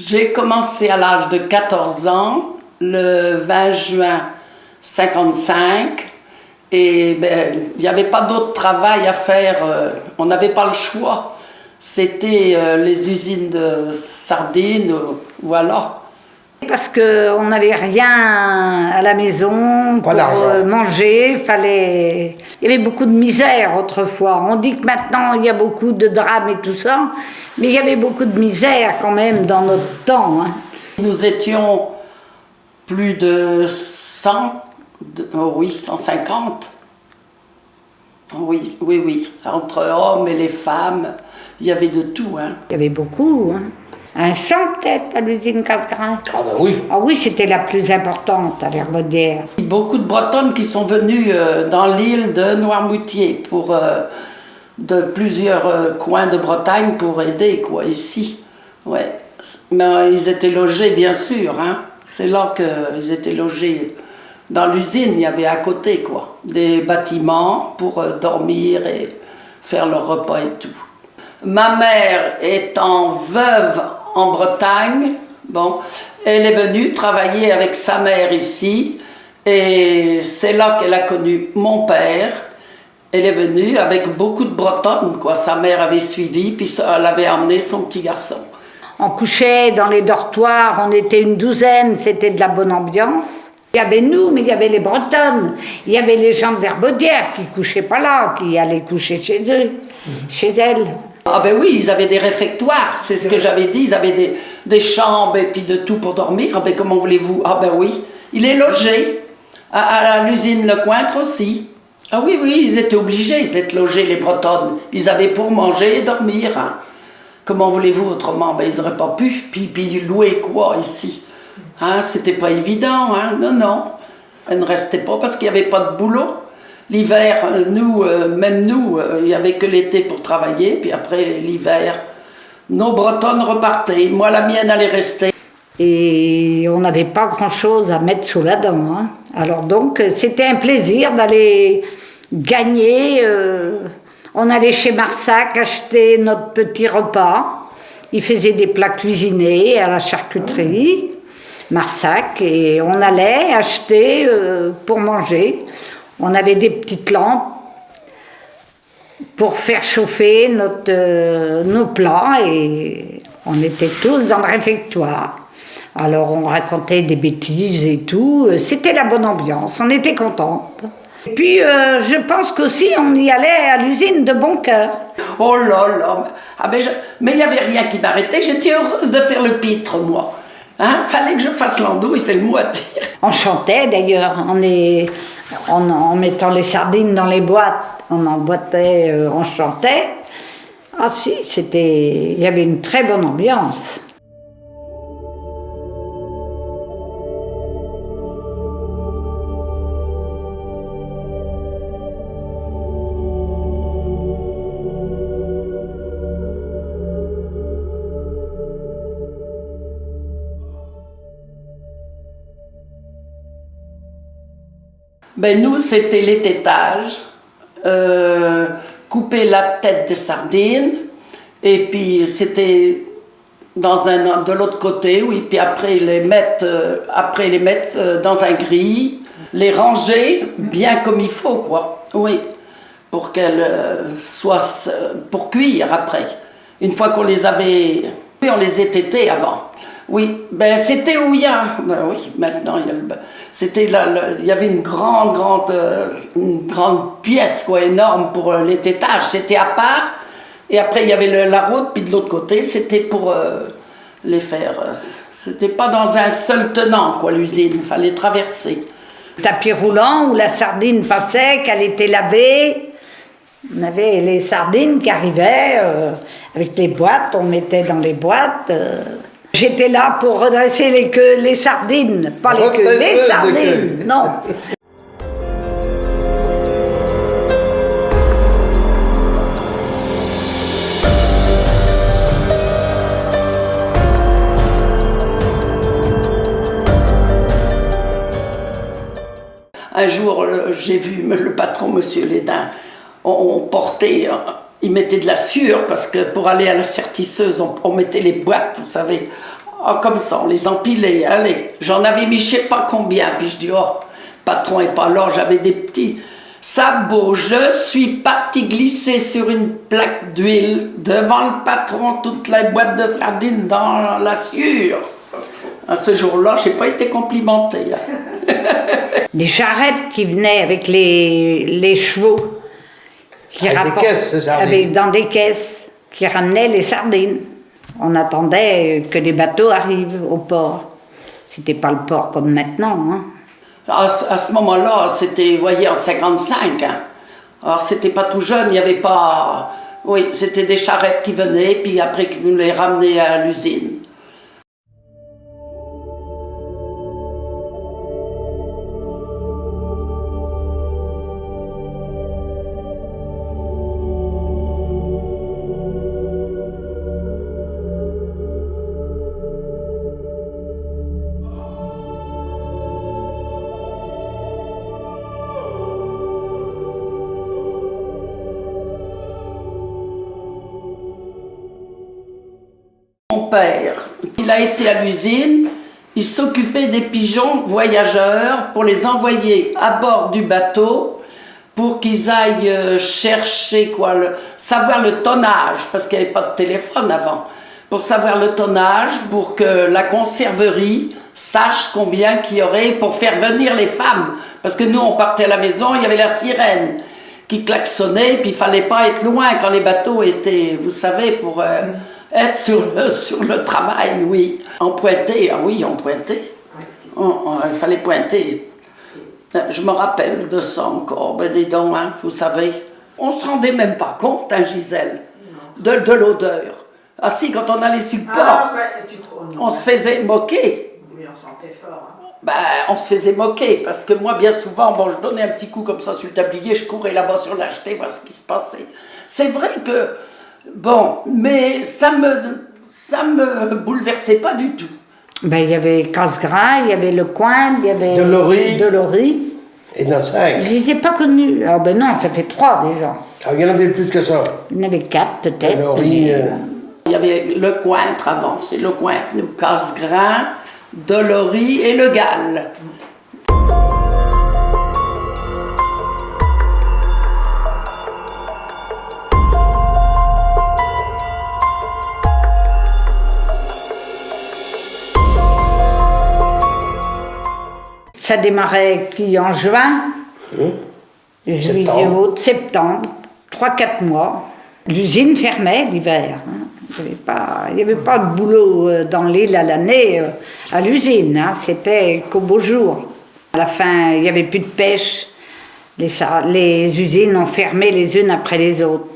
J'ai commencé à l'âge de 14 ans, le 20 juin 55, et ben, il n'y avait pas d'autre travail à faire, on n'avait pas le choix. C'était les usines de sardines, voilà. Parce qu'on n'avait rien à la maison pour manger, il y avait beaucoup de misère autrefois. On dit que maintenant il y a beaucoup de drames et tout ça, mais il y avait beaucoup de misère quand même dans notre temps. Hein. Nous étions plus de 100, oui, 150. Oui, entre hommes et les femmes, il y avait de tout. Hein. Il y avait beaucoup. Hein. Un 100 peut-être à l'usine Casgrain. Ah ben oui. Ah oui, c'était la plus importante à l'Herbaudière. Beaucoup de Bretonnes qui sont venues dans l'île de Noirmoutier pour de plusieurs coins de Bretagne pour aider quoi ici. Ouais. Mais ils étaient logés bien sûr. Hein. C'est là qu'ils étaient logés. Dans l'usine, il y avait à côté quoi des bâtiments pour dormir et faire leur repas et tout. Ma mère étant veuve en Bretagne, bon, elle est venue travailler avec sa mère ici et c'est là qu'elle a connu mon père. Elle est venue avec beaucoup de Bretonnes, quoi. Sa mère avait suivi, puis elle avait emmené son petit garçon. On couchait dans les dortoirs, on était une douzaine, c'était de la bonne ambiance. Il y avait nous, mais il y avait les Bretonnes. Il y avait les gens de l'Herbaudière qui ne couchaient pas là, qui allaient coucher chez eux, chez elles. Ah ben oui, ils avaient des réfectoires, c'est ce que j'avais dit, ils avaient des chambres et puis de tout pour dormir. Ah ben comment voulez-vous? Ah ben oui, il est logé à l'usine Lecointre aussi. Ah oui, ils étaient obligés d'être logés, les Bretonnes. Ils avaient pour manger et dormir. Hein. Comment voulez-vous autrement? Ben ils n'auraient pas pu. Puis louer quoi ici? Hein, c'était pas évident, hein? Non. Elle ne restait pas parce qu'il n'y avait pas de boulot. L'hiver, même nous, il n'y avait que l'été pour travailler, puis après l'hiver, nos Bretonnes repartaient. Moi, la mienne allait rester. Et on n'avait pas grand-chose à mettre sous la dent. Hein. Alors donc, c'était un plaisir d'aller gagner. On allait chez Marsac acheter notre petit repas. Il faisait des plats cuisinés à la charcuterie, Marsac, et on allait acheter pour manger. On avait des petites lampes pour faire chauffer nos plats et on était tous dans le réfectoire. Alors on racontait des bêtises et tout, c'était la bonne ambiance, on était contents. Et puis je pense qu'aussi on y allait à l'usine de bon cœur. Oh là, mais il n'y avait rien qui m'arrêtait, j'étais heureuse de faire le pitre moi. Hein, fallait que je fasse l'andouille, c'est le mot à dire. On chantait d'ailleurs, en mettant les sardines dans les boîtes, on emboîtait, on chantait. Ah si, il y avait une très bonne ambiance. Ben nous, c'était l'étêtage, couper la tête des sardines, et puis c'était de l'autre côté, oui, puis après les mettre dans un grille, les ranger bien comme il faut, quoi, oui, pour qu'elles soient, pour cuire après. Une fois qu'on les avait, puis on les étêtait avant. Oui, ben c'était où il y a, ben oui, maintenant il y a c'était là, il y avait une grande pièce quoi, énorme pour l'étêtage, c'était à part, et après il y avait la route, puis de l'autre côté c'était pour les faire, c'était pas dans un seul tenant quoi l'usine, il fallait traverser. Le tapis roulant où la sardine passait, qu'elle était lavée, on avait les sardines qui arrivaient avec les boîtes, on mettait dans les boîtes. J'étais là pour redresser les sardines, pas les queues, les sardines, non. Un jour, j'ai vu le patron, monsieur Lédin, on portait, il mettait de la sueur, parce que pour aller à la sertisseuse, on mettait les boîtes, vous savez, Ah, comme ça, on les empilait, allez. J'en avais mis je sais pas combien, puis je dis, oh, patron est pas là, j'avais des petits sabots. Je suis partie glisser sur une plaque d'huile devant le patron, toute la boîte de sardines dans la sciure. À ce jour-là, j'ai pas été complimentée. Des charrettes qui venaient avec les chevaux. Qui Avec des caisses, ces sardines. dans des caisses, qui ramenaient les sardines. On attendait que les bateaux arrivent au port. C'était pas le port comme maintenant. Hein. À ce moment-là, c'était, vous voyez, en 55. Hein. Alors, c'était pas tout jeune, il n'y avait pas... Oui, c'était des charrettes qui venaient, puis après, qui nous les ramenaient à l'usine. Mon père, il a été à l'usine, il s'occupait des pigeons voyageurs pour les envoyer à bord du bateau pour qu'ils aillent chercher savoir le tonnage, parce qu'il n'y avait pas de téléphone avant, pour savoir le tonnage, pour que la conserverie sache combien qu'il y aurait pour faire venir les femmes. Parce que nous, on partait à la maison, il y avait la sirène qui klaxonnait, puis il ne fallait pas être loin quand les bateaux étaient, vous savez, pour... être sur le travail, oui. On pointait, ah oui, on pointait. Il fallait pointer. Je me rappelle de ça encore, ben dis donc, hein, vous savez. On se rendait même pas compte, hein, Gisèle, de l'odeur. Ah si, quand on allait sur le port, on se faisait moquer. Oui, on sentait fort. Hein. Ben, on se faisait moquer, parce que moi, bien souvent, bon, je donnais un petit coup comme ça sur le tablier, je courais là-bas sur l'acheter, voir ce qui se passait. C'est vrai que... Bon, mais ça me bouleversait pas du tout. Ben, il y avait Casgrain, il y avait Le Coin, il y avait Delory. Et dans 5. Je les ai pas connus. Ah ben non, ça fait 3 déjà. Ah, il y en avait plus que ça. Il y en avait 4 peut-être. Delory. Il y avait Le Cointre avant, c'est Le Cointre, le Casgrain, Delory et Le Gall. Ça démarrait en juin, juillet, août, septembre, 3-4 mois. L'usine fermait l'hiver. Hein. Il n'y avait pas de boulot dans l'île à l'année à l'usine. Hein. C'était qu'au beau jour. À la fin, il n'y avait plus de pêche. Les usines ont fermé les unes après les autres.